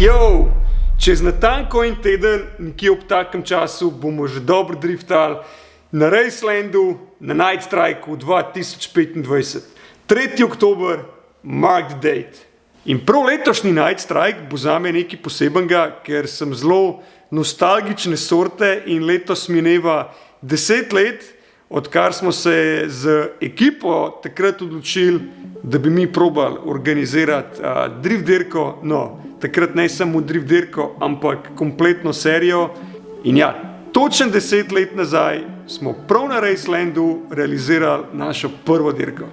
Jo, čez natanko en teden, nekje ob takem času, bomo že dobro driftali na Racelandu, na Night Strikeu 2025. 3. oktober, mark the date. In prav letošnji Night Strike bo zame nekaj posebenega, ker sem zelo nostalgične sorte in letos mineva 10 let, odkar smo se z ekipo takrat odločili, da bi mi probali organizirati drift dirko, no, takrat ne samo drift dirko, ampak kompletno serijo. In ja, točno 10 let nazaj smo prav na Racelandu realizirali našo prvo dirko.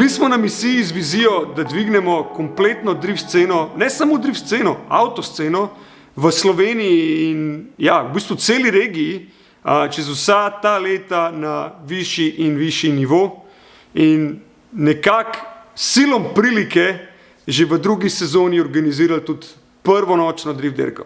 Bili smo na misiji z vizijo, da dvignemo kompletno drift sceno, ne samo drift sceno, avtosceno v Sloveniji in ja, v bistvu celi regiji, čez vsa ta leta na višji in višji nivo. In nekako silom prilike že v drugi sezoni organizirali tudi prvo nočno drift dirko.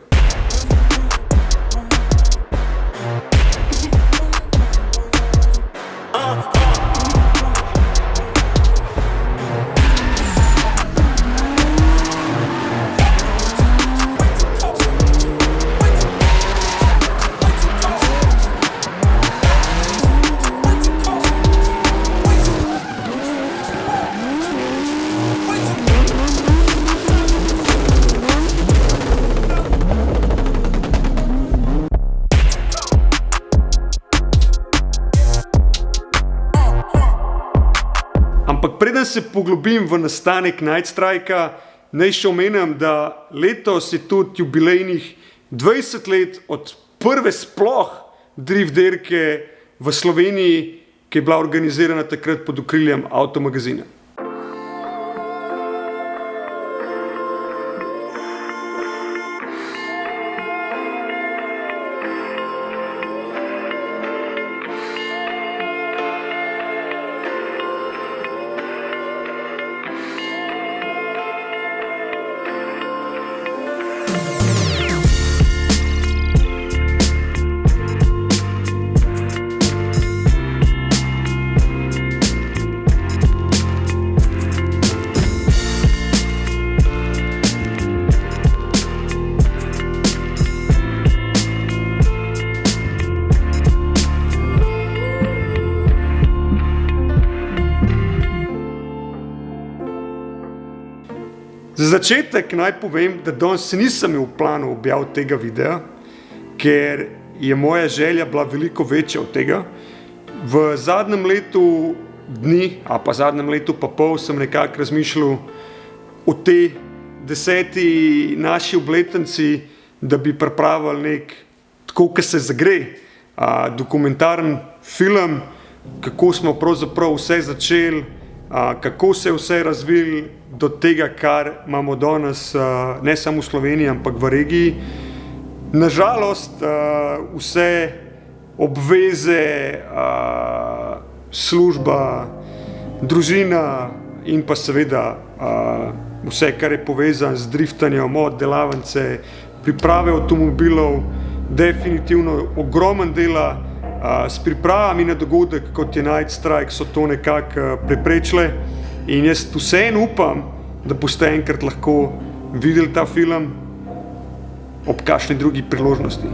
Ampak preden se poglobim v nastanek Night Strikea, naj še omenim, da letos je tudi jubilejnih 20 let od prve sploh drift dirke v Sloveniji, ki je bila organizirana takrat pod okriljem Avtomagazina. Za začetek naj povem, da danes nisem imel v planu objaviti tega videa, ker je moja želja bila veliko večja od tega. V zadnjem letu dni, a pa zadnjem letu pa pol, sem nekako razmišljal o tej 10. naši obletnici, da bi pripravili nek, tako kot se zagre, dokumentaren film, kako smo pravzaprav vse začeli, kako se je vse razvilo do tega, kar imamo danes, ne samo v Sloveniji, ampak v regiji. Nažalost, vse obveze, služba, družina in pa seveda vse, kar je povezano z driftanjem, od delavnice, priprave avtomobilov, definitivno ogromen dela s pripravami na dogodek, kot je Night Strike, so to nekako preprečile. In jaz vseeno upam, da boste enkrat lahko videli ta film ob kakšni drugi priložnosti.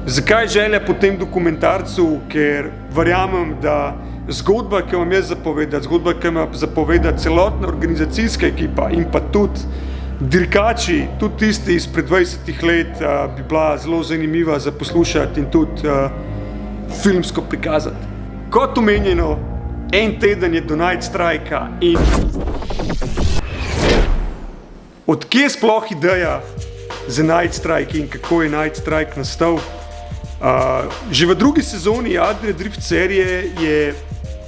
Zakaj želja po tem dokumentarcu? Ker verjamem, da zgodba, ki vam jaz zapovedam, zgodba, ki vam zapoveda celotna organizacijska ekipa in pa tudi dirkači, tudi tisti izpred 20 let, bi bila zelo zanimiva za poslušati in tudi filmsko prikazati. Kot omenjeno, en teden je do Night Strika in odkje sploh ideja za Night Strike in kako je Night Strike nastal? Že v drugi sezoni Adria Drift serije je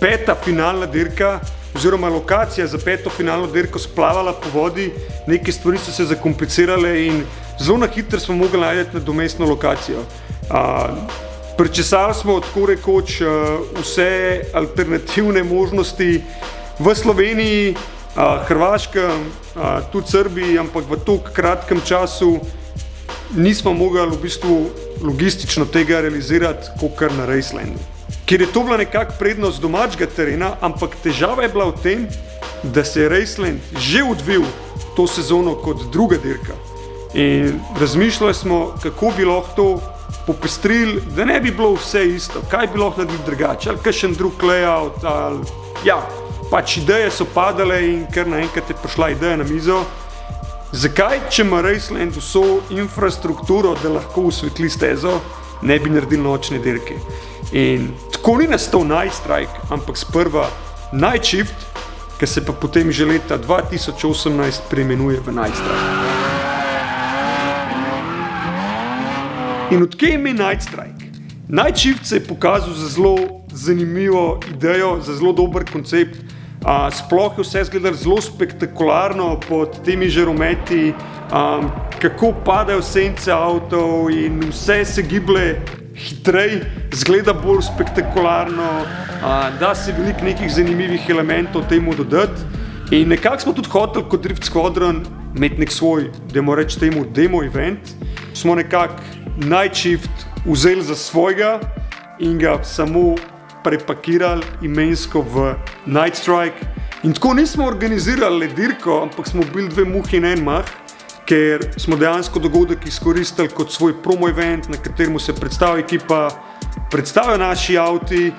peta finalna dirka oziroma lokacija za peto finalno dirko splavala po vodi, neke stvari so se zakomplicirale in zelo na hitro smo mogli najti nadomestno lokacijo. Prečesali smo tako rekoč vse alternativne možnosti v Sloveniji, Hrvaškem, tudi Srbiji, ampak v tako kratkem času nismo mogli v bistvu logistično tega realizirati kot na Racelandu. Ker je to bila nekak prednost domačega terena, ampak težava je bila v tem, da se je Raceland že odvil to sezono kot druga dirka. In razmišljali smo, kako bi lahko to popestrili, da ne bi bilo vse isto, kaj bi lahko naredili drugače, ali kakšen drug layout, ali pač ideje so padale in kar naenkrat je prišla ideja na mizo. Zakaj, če ima Raceland vso infrastrukturo, da lahko osvetli stezo, ne bi naredili nočne dirke? In tako ni nastal Night Strike, ampak sprva Night Shift, ki se pa potem že leta 2018 preimenuje v Night Strike. In odkje ime Night Strike? Night Shift se je pokazal za zelo zanimivo idejo, za zelo dober koncept. Sploh je vse izgledalo zelo spektakularno pod temi žarometi, kako padajo sence avtov in vse se giblje hitrej, zgleda bolj spektakularno, da se veliko nekih zanimivih elementov temu dodati. In nekako smo tudi hoteli kot Drift Squadron imeti nek svoj, dajmo reči temu, demo event. Smo nekako Night Shift vzeli za svojega in ga samo prepakirali imensko v Night Strike. In tako nismo organizirali le dirko, ampak smo bili dve muhi na en mah, ker smo dejansko dogodek izkoristili kot svoj promo event, na katerem se predstavi ekipa, predstavijo naši avti,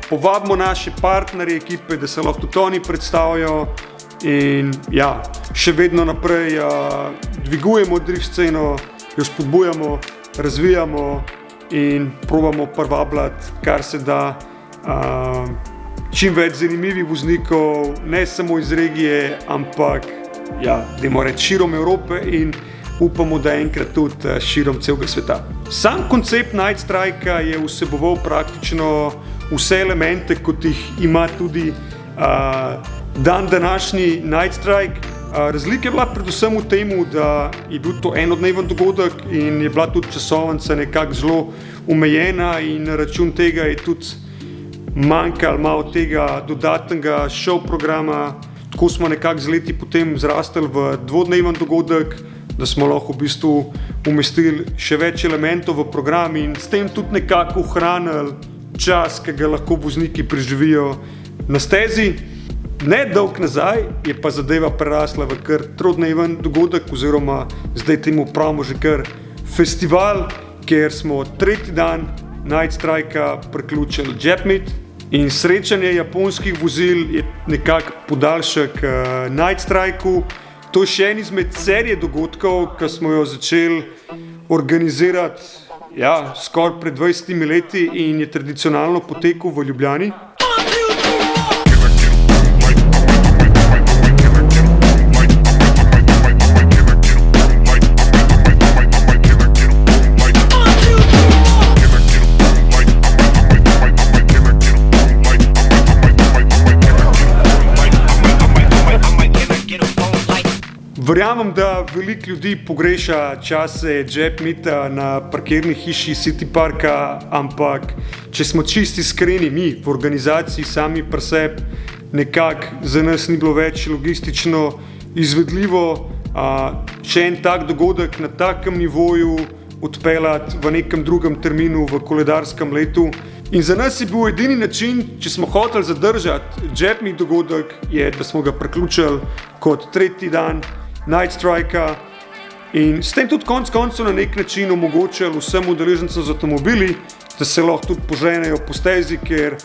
povabimo naše partnerje ekipe, da se lahko tudi oni predstavijo in še vedno naprej dvigujemo drift sceno, jo spodbujamo, razvijamo in probamo privabljati, kar se da, čim več zanimivih voznikov, ne samo iz regije, ampak dajmo reči širom Evrope in upamo, da enkrat tudi širom celega sveta. Sam koncept Night Strika je vseboval praktično vse elemente, kot jih ima tudi dan današnji Night Strike. Razlika je bila predvsem v tem, da je bil to enodneven dogodek in je bila tudi časovnica nekako zelo omejena in na račun tega je tudi manjkalo malo tega dodatnega show programa. Tako smo nekako z leti potem zrastali v dvodneven dogodek, da smo lahko v bistvu umestili še več elementov v program in s tem tudi nekako ohranili čas, ki ga lahko vozniki preživijo na stezi. Ne dolg nazaj je pa zadeva prerasla v kar trodneven dogodek oziroma zdaj temu pravimo že kar festival, kjer smo tretji dan Night Strika priključili Jap-Meet in srečanje japonskih vozil je nekako podaljšek Night Strikeu. To je še en izmed serije dogodkov, ki smo jo začeli organizirati skoraj pred 20 leti in je tradicionalno potekal v Ljubljani. Verjamem, da veliko ljudi pogreša čase Jap-Meeta na parkirni hiši City Parka, ampak če smo čisti iskreni, mi v organizaciji sami pri sebi, nekako za nas ni bilo več logistično izvedljivo še en tak dogodek na takem nivoju odpeljati v nekem drugem terminu v koledarskem letu. In za nas je bil edini način, če smo hoteli zadržati Jap-Meet dogodek, je, da smo ga priključili kot tretji dan Night Strika in s tem tudi konec koncev na nek način omogočili vsem udeležencem z avtomobili, da se lahko tudi poženejo po stezi, ker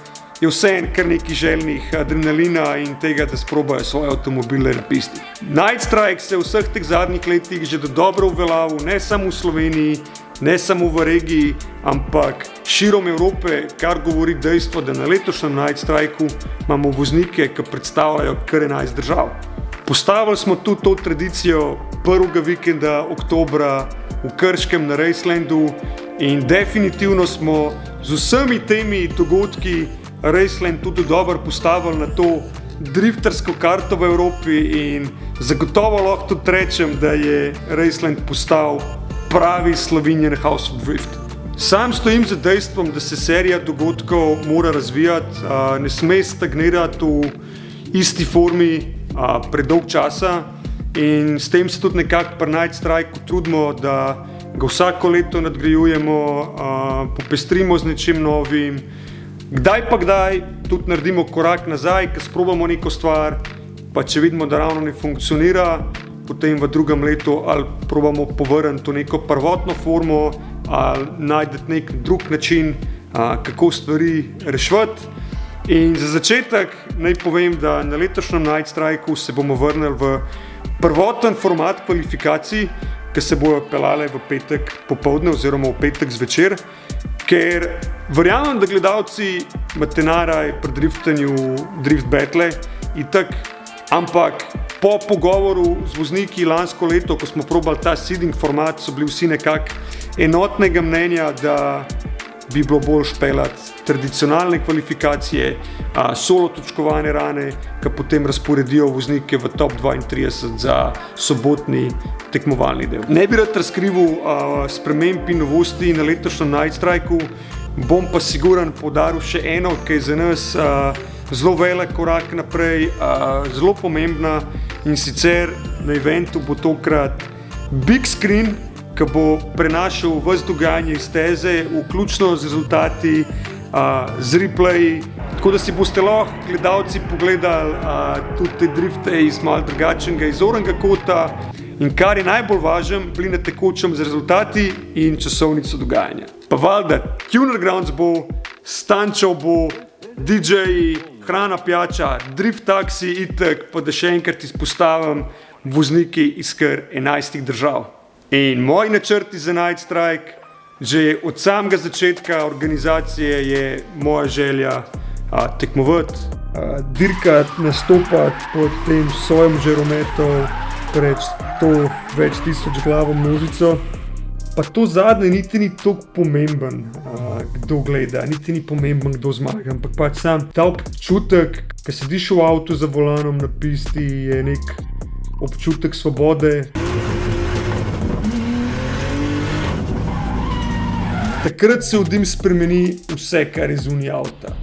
je vseeno kar nekaj željnih adrenalina in tega, da sprobajo svoje avtomobile na pisti. Night Strike se je v vseh teh zadnjih letih že dobro uveljavil, ne samo v Sloveniji, ne samo v regiji, ampak širom Evrope, kar govori dejstvo, da na letošnjem Night Strikeu imamo voznike, ki predstavljajo kar 11 držav. Postavili smo tudi to tradicijo prvega vikenda oktobra v Krškem na Racelandu in definitivno smo z vsemi temi dogodki Raceland tudi dobro postavili na to driftersko karto v Evropi in zagotovo lahko tudi rečem, da je Raceland postal pravi Slovenian House of Drift. Sam stojim za dejstvom, da se serija dogodkov mora razvijati, ne sme stagnirati v isti formi predolg časa in s tem se tudi nekako pri Night Strikeu trudimo, da ga vsako leto nadgrajujemo, popestrimo z nečim novim, kdaj pa kdaj tudi naredimo korak nazaj, ko sprobamo neko stvar, pa če vidimo, da ravno ne funkcionira, potem v drugem letu ali probamo povrniti v neko prvotno formo ali najti nek drug način, kako stvari reševati. In za začetek naj povem, da na letošnjem Night Strikeu se bomo vrnili v prvoten format kvalifikacij, ki se bojo peljale v petek popoldne oziroma v petek zvečer, ker verjamem, da gledalci imate najraje pri driftanju drift battle itak, ampak po pogovoru z vozniki lansko leto, ko smo probali ta seeding format, so bili vsi nekako enotnega mnenja, da bi bilo bolj peljati tradicionalne kvalifikacije, solo točkovane rane, ki potem razporedijo voznike v top 32 za sobotni tekmovalni del. Ne bi rad razkrival sprememb in novosti na letošnjem Night Strikeu, bom pa siguren poudaril še eno, ki je za nas zelo velik korak naprej, zelo pomembna, in sicer na eventu bo tokrat big screen, ki bo prenašal ves dogajanje iz steze, vključno z rezultati, z replayi, tako da si boste lahko gledalci pogledali tudi te drifte iz malo drugačnega izornega kota in kar je najbolj važen, bili na tekočem z rezultati in časovnico dogajanja. Pa valjda, tuner grounds bo, stančev bo, DJ-ji, hrana, pijača, drift taksi itak, pa da še enkrat izpostavim, vozniki iz kar 11 držav. In moji načrti za Night Strike, že od samega začetka organizacije je moja želja tekmovati, dirkati, nastopati pod tem sojem žarometov pred 100 več tisoč glavo množico. Pa to zadnje niti ni toliko pomemben, kdo gleda, niti ni pomemben, kdo zmaga, ampak pač sam ta občutek, ko sediš v avtu za volanom na pisti, je nek občutek svobode. Takrat se v dim spremeni vse, kar je zunaj avta.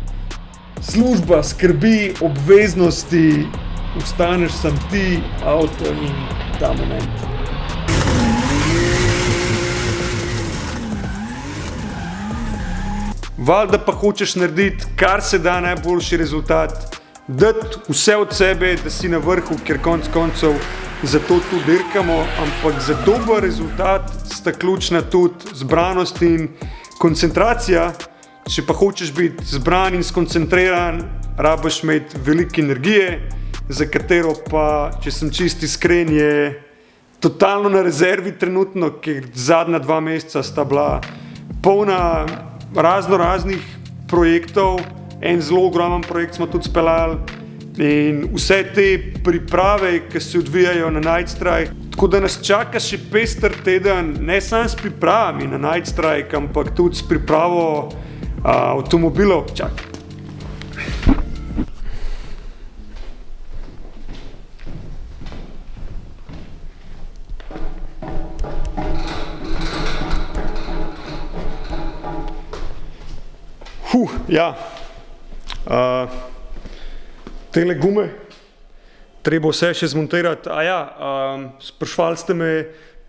Služba, skrbi, obveznosti, ostaneš sam ti, avto in ta moment. Valjda pa hočeš narediti, kar se da najboljši rezultat, dati vse od sebe, da si na vrhu, ker konec koncev zato tu dirkamo, ampak za dober rezultat sta ključna tudi zbranost in koncentracija. Če pa hočeš biti zbran in skoncentriran, rabiš imeti veliko energije, za katero pa, če sem čisto iskren, je totalno na rezervi trenutno, ker zadnja 2 meseca sta bila polna raznih projektov, en zelo ogromen projekt smo tudi speljali in vse te priprave, ki se odvijajo na Night Strike, tako da nas čaka še pester teden, ne samo s pripravami na Night Strike, ampak tudi s pripravo avtomobilov. Čakaj. Ja, tele gume, treba vse še zmontirati. Sprašvali ste me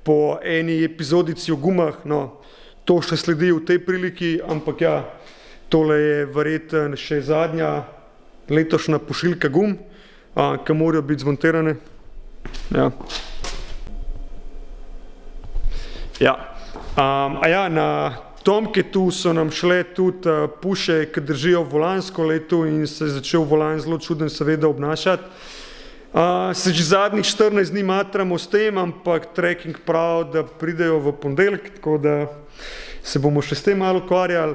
po eni epizodici o gumah, no, to še sledi v tej priliki, ampak ja, tole je verjetno še zadnja letošnja pošiljka gum, ki morajo biti zmontirane. Ja. Na Tomke tu so nam šle tudi puše, ki držijo volansko leto in se je začel volan zelo čuden seveda obnašati. Se že zadnjih 14 dni matramo s tem, ampak tracking prav, da pridejo v ponedeljek, tako da se bomo še s tem malo ukvarjali.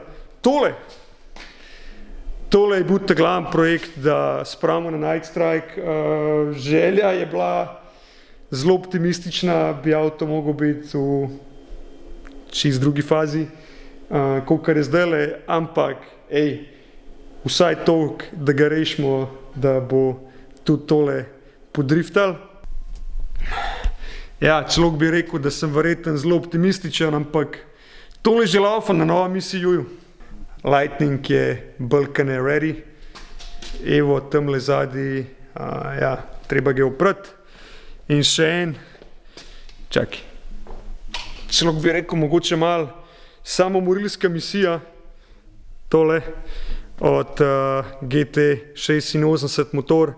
Tole je bil ta glavni projekt, da spravimo na Night Strike. Želja je bila zelo optimistična, bi avto mogel biti v čist drugi fazi, kolikor je zdajle, ampak vsaj toliko, da ga rešimo, da bo tudi tole podriftal. Ja, človek bi rekel, da sem verjetno zelo optimističen, ampak tole že laufa na novem ICU-ju. Lightning je balkane ready. Evo, tamle zadnji, treba ga oprati. In še en, čakaj, človek bi rekel mogoče malo samomorilska misija, tole, od GT86 motor.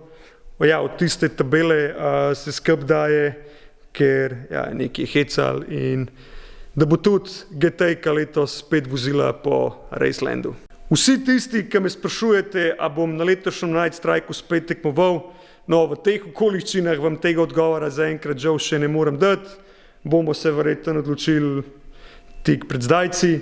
Od tiste tabele se skrb daje, ker nekaj hecal in da bo tudi GT-ka letos spet vozila po Racelandu. Vsi tisti, ki me sprašujete, a bom na letošnjem Night Strikeu spet tekmoval, no, v teh okoliščinah vam tega odgovora zaenkrat žal še ne morem dati, bomo se verjetno odločili tik pred zdajci.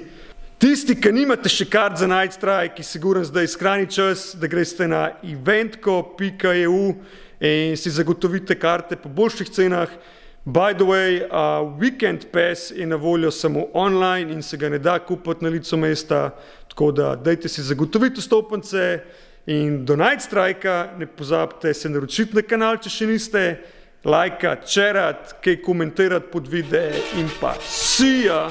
Tisti, ki nimate še kart za Night Strike, siguren zdaj skrajni čas, da greste na eventko.eu in si zagotovite karte po boljših cenah. By the way, Weekend Pass je na voljo samo online in se ga ne da kupiti na licu mesta, tako da dajte si zagotoviti vstopnice in do Night Strikea ne pozabite se naročiti na kanal, če še niste, lajkati, šerati, kaj komentirati pod videe in pa see ya!